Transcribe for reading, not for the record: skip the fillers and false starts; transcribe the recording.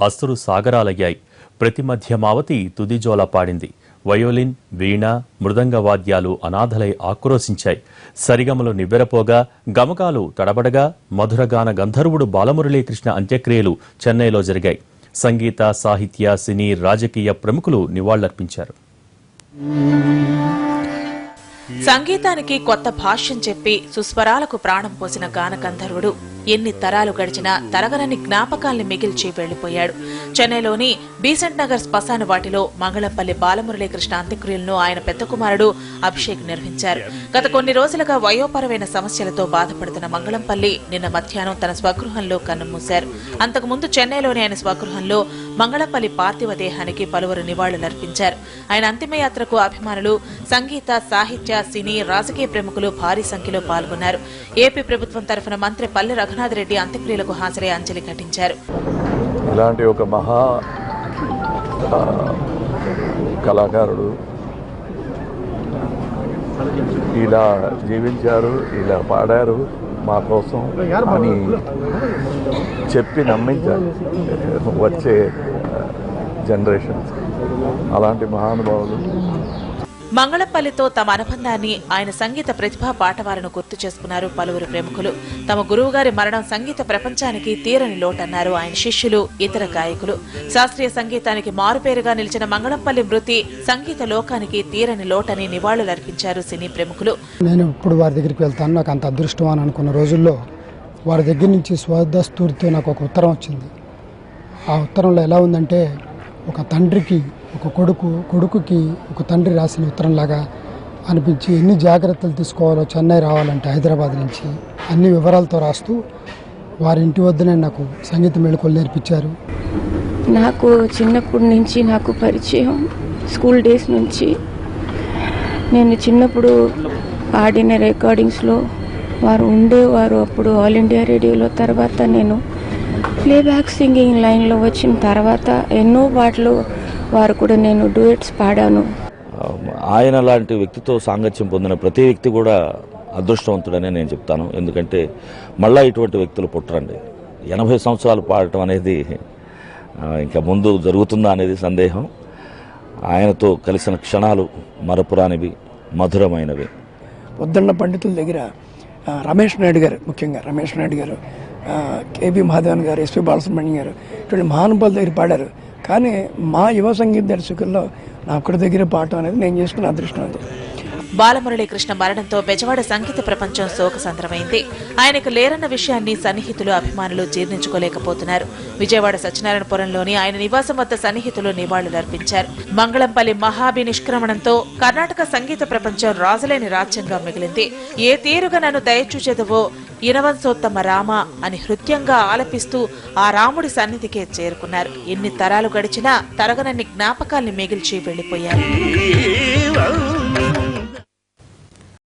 అసురు సాగరాలయ్యాయి. ప్రతి మధ్యమావతి తుదిజోల పాడింది. వయోలిన్, వీణ, మృదంగ వాద్యాలు అనాథలై ఆక్రోశించాయి. సరిగమలు నివ్వెరపోగా, గమకాలు తడబడగా మధురగాన గంధర్వుడు బాలమురళీకృష్ణ అంత్యక్రియలు చెన్నైలో జరిగాయి. సంగీత, సాహిత్య, సినీ, రాజకీయ ప్రముఖులు నివాళులర్పించారు. సంగీతానికి కొత్త భాష్యం చెప్పి సుస్వరాలకు ప్రాణం పోసిన గాన గంధర్వుడు ఎన్ని తరాలు గడిచినా తరగనని జ్ఞాపకాల్ని మిగిల్చి వెళ్లిపోయాడు. చెన్నైలోని బీసెంట్ నగర్ శ్మశాన వాటిలో మంగళంపల్లి బాలమురళీకృష్ణ అంత్యక్రియలను ఆయన పెద్ద కుమారుడు అభిషేక్ నిర్వహించారు. గత కొన్ని రోజులుగా వయోపరమైన సమస్యలతో బాధపడుతున్న మంగళంపల్లి నిన్న మధ్యాహ్నం తన స్వగృహంలో కన్నుమూశారు. అంతకుముందు చెన్నైలోని ఆయన స్వగృహంలో మంగళంపల్లి పార్థివ దేహానికి పలువురు నివాళులర్పించారు. ఆయన అంతిమయాత్రకు అభిమానులు, సంగీత, సాహిత్య, సినీ, రాజకీయ ప్రముఖులు భారీ సంఖ్యలో పాల్గొన్నారు. ఏపీ ప్రభుత్వం తరఫున మంత్రి పల్లె రఘునాథ్ రెడ్డి అంత్యక్రియలకు హాజరై అంజలి ఘటించారు. ఇలాంటి ఒక మహా కళాకారుడు ఇలా జీవించారు, ఇలా పాడారు మా కోసం అని చెప్పి నమ్మించాలి వచ్చే జనరేషన్స్. అలాంటి మహానుభావులు. మంగళంపల్లితో తమ అనుబంధాన్ని, ఆయన సంగీత ప్రతిభా పాటవాలను గుర్తు చేసుకున్నారు పలువురు ప్రముఖులు. తమ గురువుగారి మరణం సంగీత ప్రపంచానికి తీరని లోటన్నారు ఆయన శిష్యులు, ఇతర గాయకులు. శాస్త్రీయ సంగీతానికి మారుపేరుగా నిలిచిన మంగళంపల్లి మృతి సంగీత లోకానికి తీరని లోటని నివాళులర్పించారు సినీ ప్రముఖులు. నేను ఇప్పుడు వారి దగ్గరికి వెళ్తాను, నాకు అంత అదృష్టం అని అనుకున్న రోజుల్లో వారి దగ్గర నుంచి స్వదస్తూరితో నాకు ఒక ఉత్తరం వచ్చింది. ఆ ఉత్తరంలో ఎలా ఉందంటే, ఒక తండ్రికి ఒక కొడుకుకి ఒక తండ్రి రాసిన ఉత్తరంలాగా అనిపించి, ఎన్ని జాగ్రత్తలు తీసుకోవాలో చెన్నై రావాలంటే హైదరాబాద్ నుంచి అన్ని వివరాలతో రాస్తూ వారి ఇంటి వద్దనే నాకు సంగీత మెళకువలు నేర్పించారు. నాకు చిన్నప్పటి నుంచి నాకు పరిచయం, స్కూల్ డేస్ నుంచి. నేను చిన్నప్పుడు ఆడిన రికార్డింగ్స్లో వారు ఉండేవారు. అప్పుడు ఆల్ ఇండియా రేడియోలో. తర్వాత నేను ప్లేబ్యాక్ సింగింగ్ లైన్లో వచ్చిన తర్వాత ఎన్నో పాటలు వారు కూడా నేను డ్యూయట్స్ పాడాను. ఆయన లాంటి వ్యక్తితో సాంగత్యం పొందిన ప్రతి వ్యక్తి కూడా అదృష్టవంతుడనే నేను చెప్తాను. ఎందుకంటే మళ్ళీ ఇటువంటి వ్యక్తులు పుట్టరండి. 80 సంవత్సరాలు పాడటం అనేది ఇంకా ముందు జరుగుతుందా అనేది సందేహం. ఆయనతో కలిసిన క్షణాలు మరపురానివి, మధురమైనవి. పొద్దున్న పండితుల దగ్గర రమేష్ నాయుడు గారు, ముఖ్యంగా రమేష్ నాయుడు గారు, కేబీ మహాదేవన్ గారు, ఎస్పీ బాలసుబ్రహ్మణ్యం గారు, ఇటువంటి మహానుభావుల దగ్గర పాడారు. కానీ మా యువ సంగీత దర్శకుల్లో నా ఒక్కడి దగ్గర పాడటం అనేది నేను చేసుకున్న అదృష్టం. అది బాలమురళీకృష్ణ మరణంతో బెజవాడ సంగీత ప్రపంచం శోకసంద్రమైంది. ఆయనకు లేరన్న విషయాన్ని సన్నిహితులు, అభిమానులు జీర్ణించుకోలేకపోతున్నారు. విజయవాడ సత్యనారాయణపురంలోని ఆయన నివాసం వద్ద సన్నిహితులు నివాళులర్పించారు. మంగళంపల్లి మహాభి నిష్క్రమణంతో కర్ణాటక సంగీత ప్రపంచం రాజులేని రాజ్యంగా మిగిలింది. ఏ తీరుగా నన్ను దయచూచెదవో ఇనవంశోత్తమ రామ అని హృత్యంగా ఆలపిస్తూ ఆ రాముడి సన్నిధికే చేరుకున్నారు. ఎన్ని తరాలు గడిచినా తరగనన్ని జ్ఞాపకాల్ని మిగిల్చి వెళ్లిపోయారు.